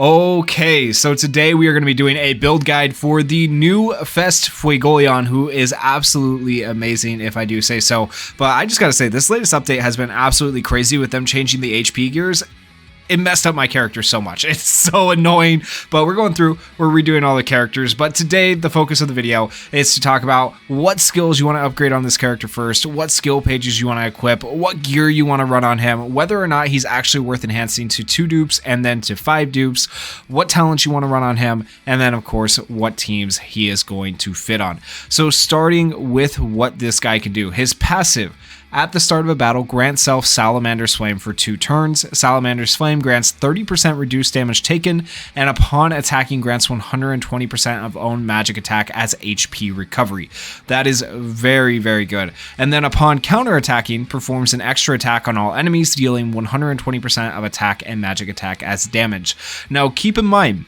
Okay, so today we are going to be doing a build guide for the new Fest Fuegoleon, who is absolutely amazing, if I do say so. But I just got to say, this latest update has been absolutely crazy with them changing the HP gears. It messed up my character so much. It's so annoying, but we're redoing all the characters. But today, the focus of the video is to talk about what skills you want to upgrade on this character first, what skill pages you want to equip, what gear you want to run on him, whether or not he's actually worth enhancing to 2 dupes and then to 5 dupes, what talents you want to run on him, and then of course, what teams he is going to fit on. So starting with what this guy can do, his passive. At the start of a battle, grant self Salamander's Flame for 2 turns. Salamander's Flame grants 30% reduced damage taken, and upon attacking grants 120% of own magic attack as HP recovery. That is very, very good. And then upon counterattacking, performs an extra attack on all enemies, dealing 120% of attack and magic attack as damage. Now keep in mind,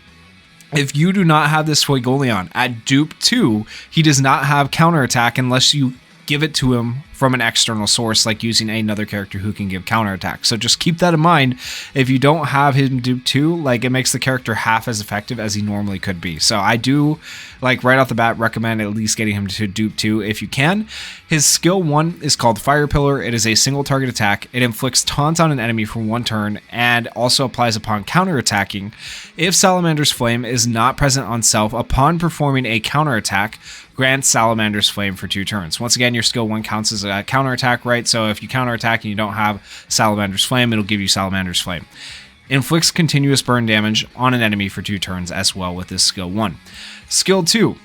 if you do not have this Fuegoleon at dupe 2, he does not have counterattack unless you give it to him from an external source, like using another character who can give counterattack. So just keep that in mind. If you don't have him dupe 2, like, it makes the character half as effective as he normally could be. So I do, like, right off the bat, recommend at least getting him to dupe 2 if you can. His skill 1 is called Fire Pillar. It is a single target attack. It inflicts taunt on an enemy for 1 turn and also applies upon counterattacking. If Salamander's Flame is not present on self upon performing a counterattack, grant Salamander's Flame for 2 turns. Once again, your skill 1 counts as a counterattack, right? So if you counterattack and you don't have Salamander's Flame, it'll give you Salamander's Flame. Inflicts continuous burn damage on an enemy for 2 turns as well with this skill 1. Skill 2,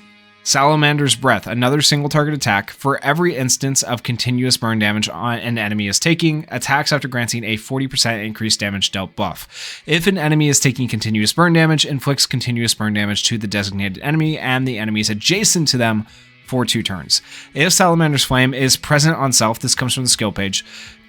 Salamander's Breath, another single target attack. For every instance of continuous burn damage on an enemy is taking, attacks after granting a 40% increased damage dealt buff. If an enemy is taking continuous burn damage, inflicts continuous burn damage to the designated enemy and the enemies adjacent to them for 2 turns. If Salamander's Flame is present on self, this comes from the skill page,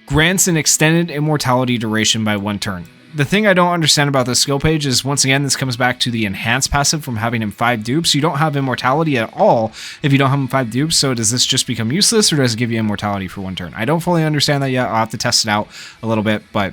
grants an extended immortality duration by 1 turn. The thing I don't understand about this skill page is, once again, this comes back to the enhanced passive from having him 5 dupes. You don't have immortality at all if you don't have him 5 dupes, so does this just become useless, or does it give you immortality for 1 turn? I don't fully understand that yet. I'll have to test it out a little bit, but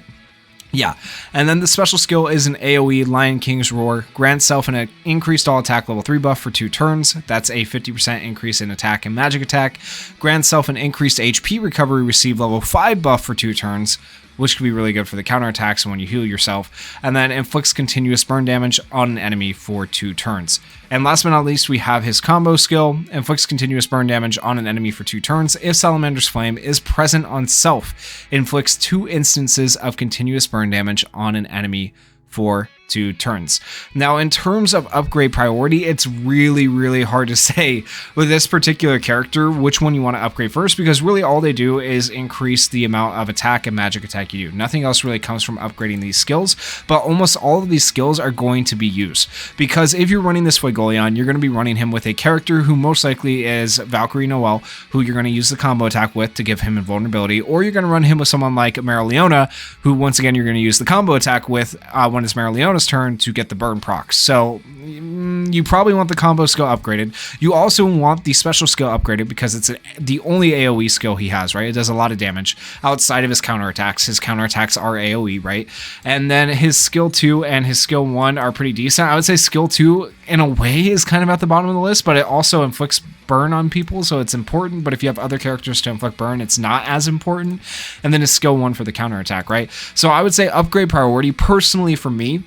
yeah. And then the special skill is an AoE Lion King's Roar. Grants self an increased all attack level 3 buff for 2 turns. That's a 50% increase in attack and magic attack. Grants self an increased HP recovery receive level 5 buff for 2 turns, which could be really good for the counterattacks and when you heal yourself. And then inflicts continuous burn damage on an enemy for 2 turns. And last but not least, we have his combo skill, inflicts continuous burn damage on an enemy for 2 turns. If Salamander's Flame is present on self, inflicts 2 instances of continuous burn damage on an enemy for 2 turns. Now, in terms of upgrade priority, it's really, really hard to say with this particular character which one you want to upgrade first, because really all they do is increase the amount of attack and magic attack you do. Nothing else really comes from upgrading these skills, but almost all of these skills are going to be used, because if you're running this Fuegoleon, you're going to be running him with a character who most likely is Valkyrie Noelle, who you're going to use the combo attack with to give him invulnerability, or you're going to run him with someone like Mereoleona, who once again you're going to use the combo attack with when it's Mereoleona's turn to get the burn procs. So you probably want the combo skill upgraded. You also want the special skill upgraded because it's the only AoE skill he has, right? It does a lot of damage outside of his counterattacks. His counterattacks are AoE, right? And then his skill 2 and his skill 1 are pretty decent. I would say skill 2 in a way is kind of at the bottom of the list, but it also inflicts burn on people, so it's important. But if you have other characters to inflict burn, it's not as important. And then his skill 1 for the counterattack, right? So I would say upgrade priority, personally for me.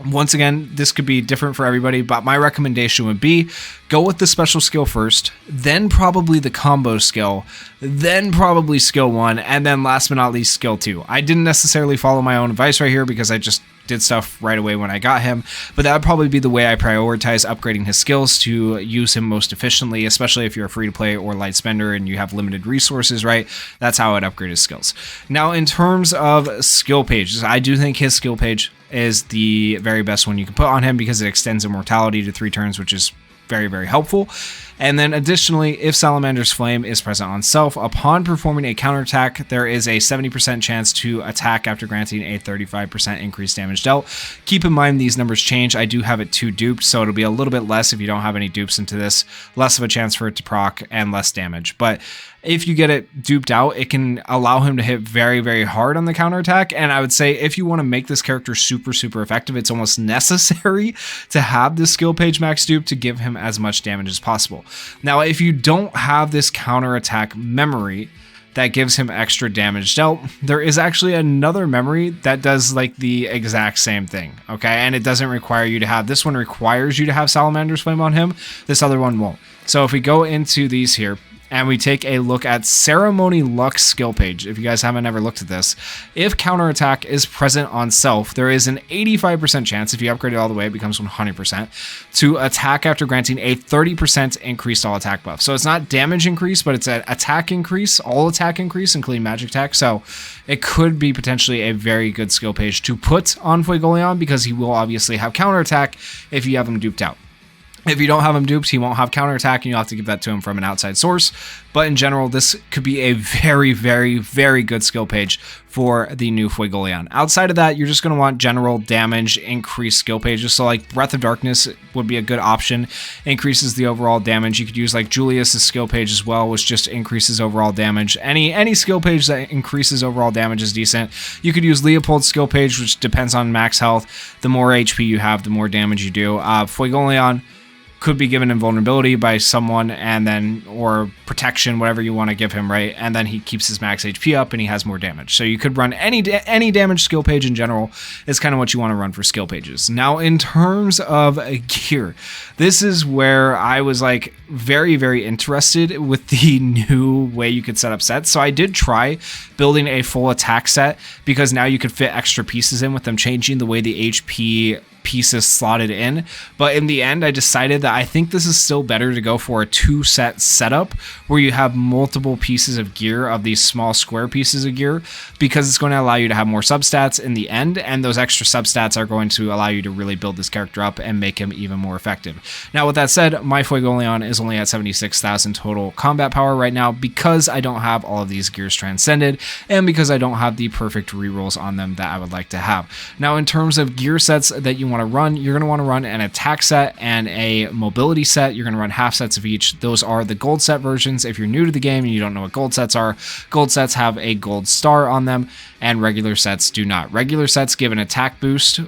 Once again, this could be different for everybody, but my recommendation would be go with the special skill first, then probably the combo skill, then probably skill 1, and then last but not least skill 2. I didn't necessarily follow my own advice right here because I just did stuff right away when I got him, but that would probably be the way I prioritize upgrading his skills to use him most efficiently, especially if you're a free-to-play or light spender and you have limited resources, right? That's how I'd upgrade his skills. Now, in terms of skill pages, I do think his skill page is the very best one you can put on him because it extends immortality to 3 turns, which is very, very helpful. And then additionally, if Salamander's Flame is present on self, upon performing a counterattack, there is a 70% chance to attack after granting a 35% increased damage dealt. Keep in mind these numbers change. I do have it 2 duped, so it'll be a little bit less if you don't have any dupes into this, less of a chance for it to proc and less damage. But if you get it duped out, it can allow him to hit very, very hard on the counterattack. And I would say if you want to make this character super, super effective, it's almost necessary to have this skill page max dupe to give him as much damage as possible. Now, if you don't have this counterattack memory that gives him extra damage dealt, there is actually another memory that does like the exact same thing, okay? And it doesn't require you to have, this one requires you to have Salamander's Flame on him, this other one won't. So if we go into these here, and we take a look at Ceremony Luck skill page. If you guys haven't ever looked at this, if counterattack is present on self, there is an 85% chance, if you upgrade it all the way, it becomes 100%, to attack after granting a 30% increased all attack buff. So it's not damage increase, but it's an attack increase, all attack increase, including magic attack. So it could be potentially a very good skill page to put on Fuegoleon, because he will obviously have counterattack if you have him duped out. If you don't have him duped, he won't have counterattack, and you'll have to give that to him from an outside source. But in general, this could be a very, very, very good skill page for the new Fuegoleon. Outside of that, you're just going to want general damage increased skill pages. So like Breath of Darkness would be a good option. Increases the overall damage. You could use like Julius's skill page as well, which just increases overall damage. Any skill page that increases overall damage is decent. You could use Leopold's skill page, which depends on max health. The more HP you have, the more damage you do. Fuegoleon could be given invulnerability by someone, and then, or protection, whatever you want to give him, right? And then he keeps his max HP up and he has more damage. So you could run any damage skill page in general is kind of what you want to run for skill pages. Now, in terms of gear, this is where I was like very, very interested with the new way you could set up sets. So I did try building a full attack set, because now you could fit extra pieces in with them changing the way the HP pieces slotted in. But in the end, I decided that I think this is still better to go for a 2-set setup where you have multiple pieces of gear, of these small square pieces of gear, because it's going to allow you to have more substats in the end, and those extra substats are going to allow you to really build this character up and make him even more effective. Now, with that said, my Fuegoleon is only at 76,000 total combat power right now, because I don't have all of these gears transcended, and because I don't have the perfect rerolls on them that I would like to have. Now, in terms of gear sets that you want to run, you're going to want to run an attack set and a mobility set. You're going to run half sets of each. Those are the gold set versions. If you're new to the game and you don't know what gold sets are, gold sets have a gold star on them, and regular sets do not. Regular sets give an attack boost,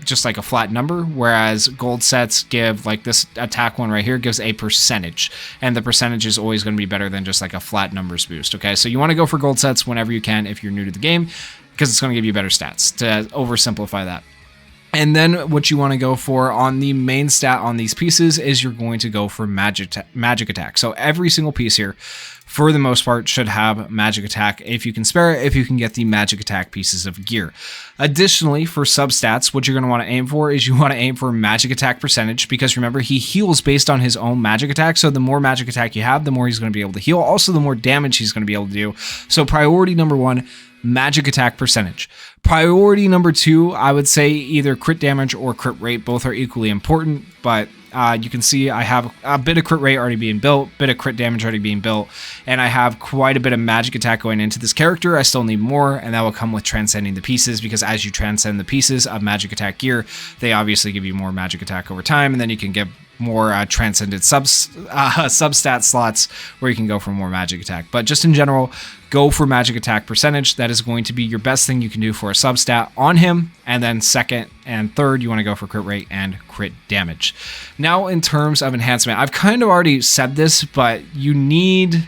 just like a flat number, whereas gold sets give, like this attack one right here, gives a percentage, and the percentage is always going to be better than just like a flat numbers boost. Okay, so you want to go for gold sets whenever you can if you're new to the game, because it's going to give you better stats, to oversimplify that. And then what you want to go for on the main stat on these pieces is you're going to go for magic attack. So every single piece here, for the most part, should have magic attack if you can spare it, if you can get the magic attack pieces of gear. Additionally, for substats, what you're going to want to aim for is you want to aim for magic attack percentage, because remember, he heals based on his own magic attack. So the more magic attack you have, the more he's going to be able to heal. Also, the more damage he's going to be able to do. So priority number 1, magic attack percentage. Priority number 2, I would say either crit damage or crit rate. Both are equally important, but you can see I have a bit of crit rate already being built, bit of crit damage already being built, and I have quite a bit of magic attack going into this character. I still need more, and that will come with transcending the pieces, because as you transcend the pieces of magic attack gear, they obviously give you more magic attack over time, and then you can get more transcended substat slots where you can go for more magic attack. But just in general, go for magic attack percentage. That is going to be your best thing you can do for a substat on him. And then second and third, you want to go for crit rate and crit damage. Now, in terms of enhancement, I've kind of already said this, but you need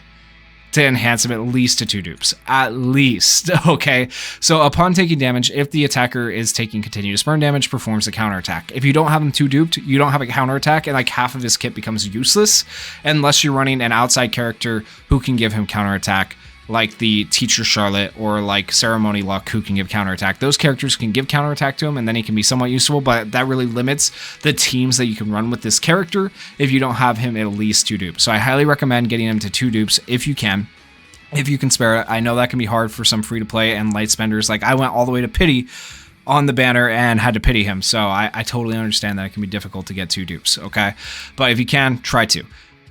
to enhance him at least to 2 dupes. At least, okay? So upon taking damage, if the attacker is taking continuous burn damage, performs a counterattack. If you don't have him 2 duped, you don't have a counterattack, and like half of his kit becomes useless, unless you're running an outside character who can give him counterattack, like the Teacher Charlotte or like Ceremony Luck, who can give counterattack. Those characters can give counterattack to him, and then he can be somewhat useful, but that really limits the teams that you can run with this character if you don't have him at least 2 dupes. So I highly recommend getting him to 2 dupes if you can. If you can spare it. I know that can be hard for some free-to-play and light spenders. Like I went all the way to pity on the banner and had to pity him. So I totally understand that it can be difficult to get 2 dupes, okay? But if you can, try 2.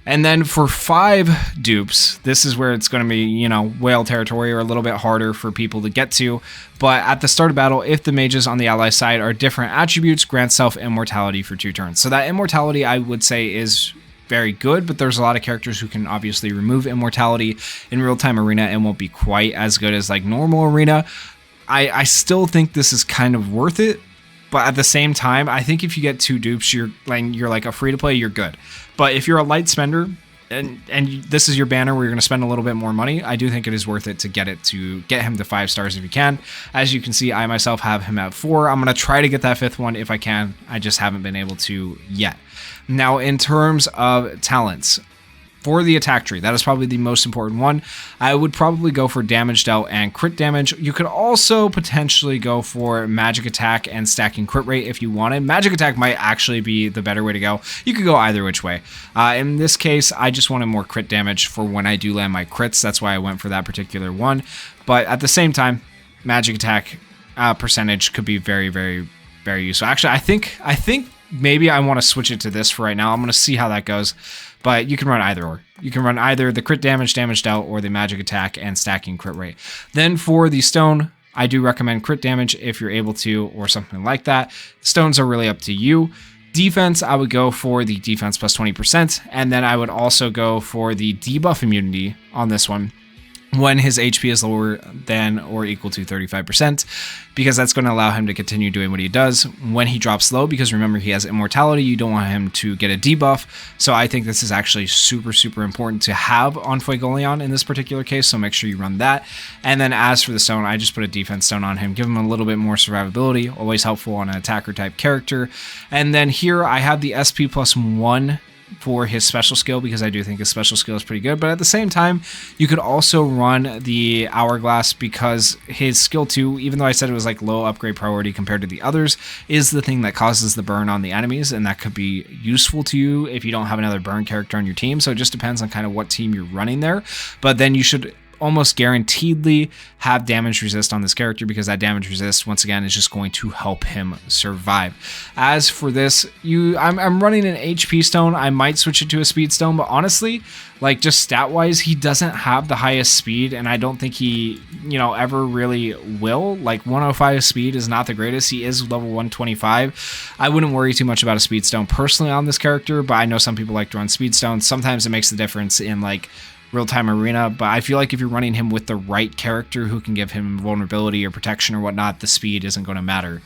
And then for 5 dupes, this is where it's going to be, you know, whale territory or a little bit harder for people to get to. But at the start of battle, if the mages on the ally side are different attributes, grant self immortality for 2 turns. So that immortality, I would say, is very good, but there's a lot of characters who can obviously remove immortality. In real-time arena, it won't be quite as good as like normal arena. I still think this is kind of worth it. But at the same time, I think if you get 2 dupes, you're like a free to play, you're good. But if you're a light spender and this is your banner where you're going to spend a little bit more money, I do think it is worth it to get him to 5 stars if you can. As you can see, I myself have him at 4. I'm going to try to get that 5th one if I can. I just haven't been able to yet. Now, in terms of talents, for the attack tree, that is probably the most important one. I would probably go for damage dealt and crit damage. You could also potentially go for magic attack and stacking crit rate if you wanted. Magic attack might actually be the better way to go. You could go either which way. In this case, I just wanted more crit damage for when I do land my crits. That's why I went for that particular one. But at the same time, magic attack percentage could be very, very, very useful. Actually, I think maybe I want to switch it to this for right now. I'm going to see how that goes. But you can run either or. You can run either the crit damage, damage dealt, or the magic attack and stacking crit rate. Then for the stone, I do recommend crit damage if you're able to, or something like that. Stones are really up to you. Defense, I would go for the defense plus 20%. And then I would also go for the debuff immunity on this one when his HP is lower than or equal to 35%, because that's going to allow him to continue doing what he does when he drops low, because remember, he has immortality. You don't want him to get a debuff. So I think this is actually super, super important to have on Fuegoleon in this particular case, so make sure you run that. And then as for the stone, I just put a defense stone on him, give him a little bit more survivability, always helpful on an attacker type character. And then here I have the SP plus 1 for his special skill, because I do think his special skill is pretty good. But at the same time, you could also run the hourglass, because his skill 2, even though I said it was like low upgrade priority compared to the others, is the thing that causes the burn on the enemies, and that could be useful to you if you don't have another burn character on your team. So it just depends on kind of what team you're running there. But then you should almost guaranteedly have damage resist on this character, because that damage resist, once again, is just going to help him survive. As for this, I'm running an HP stone. I might switch it to a speed stone, but honestly, like just stat wise, he doesn't have the highest speed, and I don't think he, ever really will. Like 105 speed is not the greatest. He is level 125. I wouldn't worry too much about a speed stone personally on this character, but I know some people like to run speed stones. Sometimes it makes the difference in like real-time arena, but I feel like if you're running him with the right character who can give him vulnerability or protection or whatnot, the speed isn't going to matter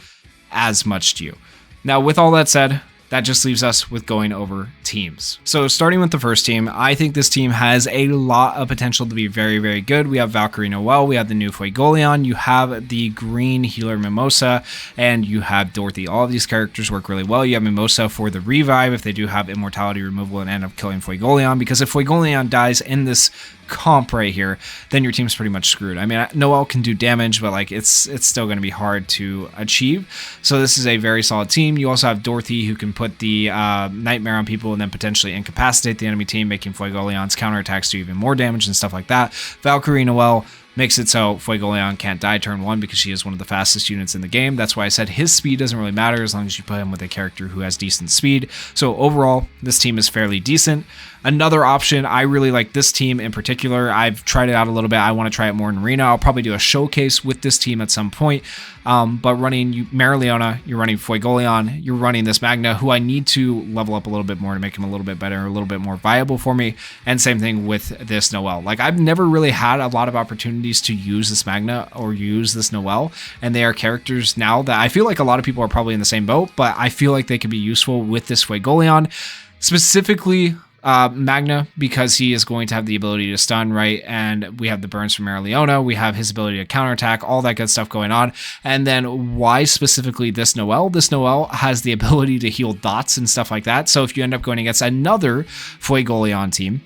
as much to you. Now, with all that said, that just leaves us with going over teams. So starting with the first team, I think this team has a lot of potential to be very, very good. We have Valkyrie Noelle, we have the new Fuegoleon, you have the green healer Mimosa, and you have Dorothy. All of these characters work really well. You have Mimosa for the revive if they do have immortality removal and end up killing Fuegoleon, because if Fuegoleon dies in this comp right here, then your team's pretty much screwed. I mean, Noelle can do damage, but like it's still going to be hard to achieve. So this is a very solid team. You also have Dorothy, who can put the nightmare on people and then potentially incapacitate the enemy team, making Fuegoleon's counterattacks do even more damage and stuff like that. Valkyrie Noelle makes it so Fuegoleon can't die turn 1, because she is one of the fastest units in the game. That's why I said his speed doesn't really matter as long as you put him with a character who has decent speed. So overall, this team is fairly decent. Another option, I really like this team in particular. I've tried it out a little bit. I want to try it more in Arena. I'll probably do a showcase with this team at some point. But running Marileona, you're running Fuegoleon, you're running this Magna, who I need to level up a little bit more to make him a little bit better, a little bit more viable for me. And same thing with this Noelle. Like, I've never really had a lot of opportunities to use this Magna or use this Noelle, and they are characters now that I feel like a lot of people are probably in the same boat, but I feel like they could be useful with this Fuegoleon, specifically Magna, because he is going to have the ability to stun, right? And we have the burns from Marileona, we have his ability to counterattack, all that good stuff going on. And then why specifically this Noelle? This Noelle has the ability to heal dots and stuff like that. So if you end up going against another Fuegoleon team,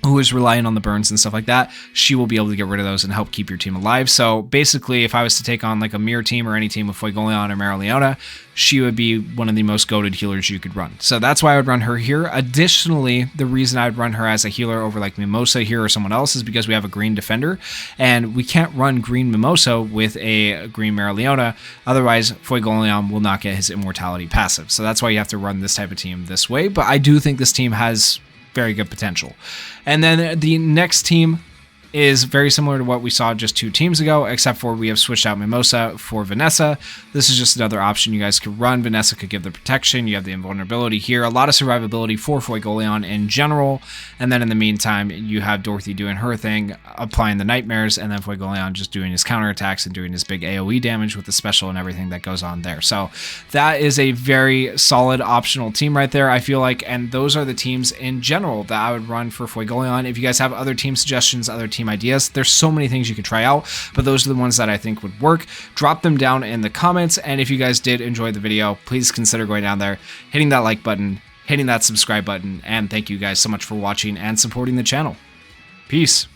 who is relying on the burns and stuff like that, she will be able to get rid of those and help keep your team alive. So basically, if I was to take on like a mirror team or any team with Fuegoleon or Mereoleona, she would be one of the most goated healers you could run. So that's why I would run her here. Additionally, the reason I would run her as a healer over like Mimosa here or someone else is because we have a green defender, and we can't run green Mimosa with a green Mereoleona. Otherwise, Fuegoleon will not get his immortality passive. So that's why you have to run this type of team this way. But I do think this team has very good potential. And then the next team is very similar to what we saw just 2 teams ago, except for we have switched out Mimosa for Vanessa. This is just another option you guys could run. Vanessa could give the protection. You have the invulnerability here. A lot of survivability for Fuegoleon in general. And then in the meantime, you have Dorothy doing her thing, applying the nightmares, and then Fuegoleon just doing his counterattacks and doing his big AoE damage with the special and everything that goes on there. So that is a very solid optional team right there, I feel like. And those are the teams in general that I would run for Fuegoleon. If you guys have other team suggestions, other team ideas, there's so many things you could try out, but those are the ones that I think would work. Drop them down in the comments, and if you guys did enjoy the video, please consider going down there, hitting that like button, hitting that subscribe button, and thank you guys so much for watching and supporting the channel. Peace.